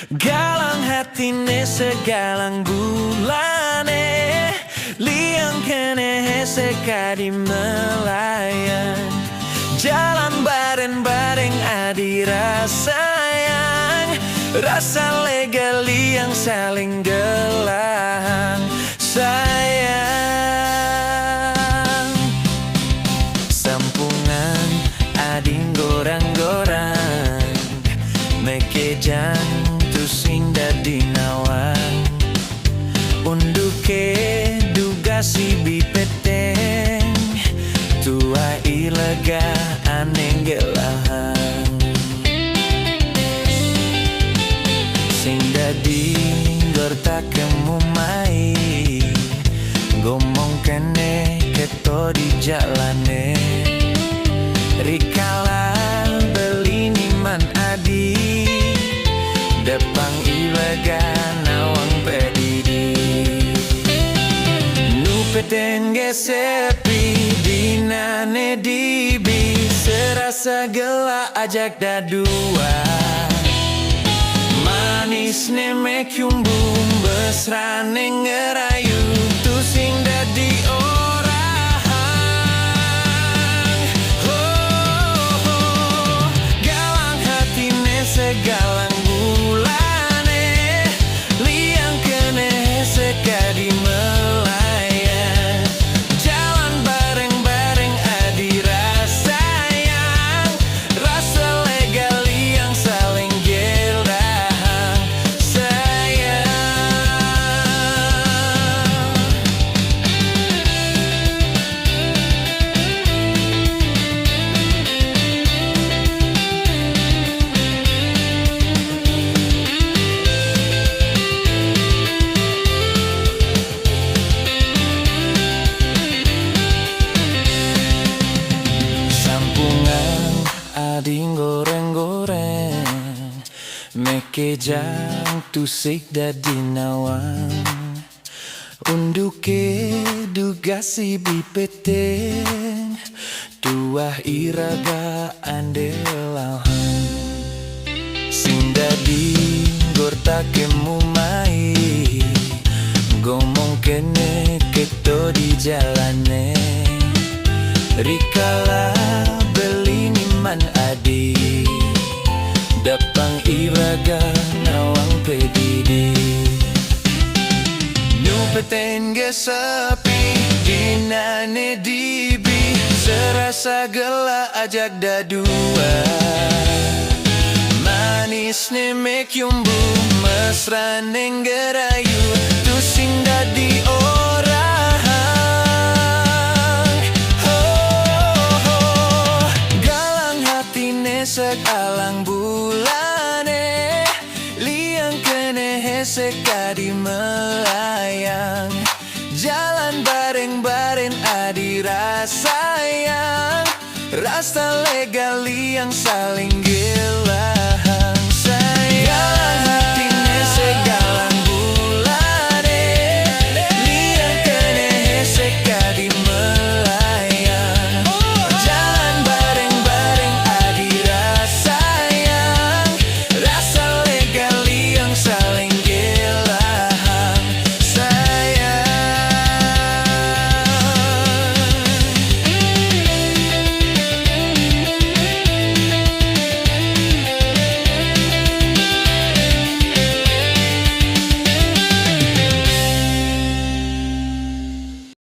Galang hatine segalang bulane, liang kene sekadi melayan. Jalan bareng-bareng adira sayang, rasa lega liang saling gelang sayang. Sampungan ading gorang-gorang, mekejang tusing dadi nawang. Unduke duga si bipeteng, tua ilega aneng gelahang. Sing dadi gorta kemumai, ngomong kene keto di jalane. Rikala beli niman adi, depang ilega nawang pedidi. Nu petenge sepi dinane dibi, serasa gela ajak dadua. Manis ne mekyumbu besrane ngerayu, tusing dadi orang. Oh, galang hatine segalang bulane, liang kene sekadi melayan. Jalan bareng-bareng adira sayang, rasa lega liang saling geldahang sayang. Sampungan ading goreng-goreng, mekejang tusik dadi nawang. Unduke duga si bipeteng, tuah iraga andelahang. Sing dadi gorta kemumai, ngomong kene keto di jalane. Rikala beli niman adi, dapang iraga nawang pedidi. Nu petenge sepi dinane dibi, serasa gela ajak dadua. Manis ne mekyumbu mesrane ngerayu, tusing dadi orang. Segalang bulane, liang kene sekadi melayang. Jalan bareng-bareng adira sayang, rasa lega liang saling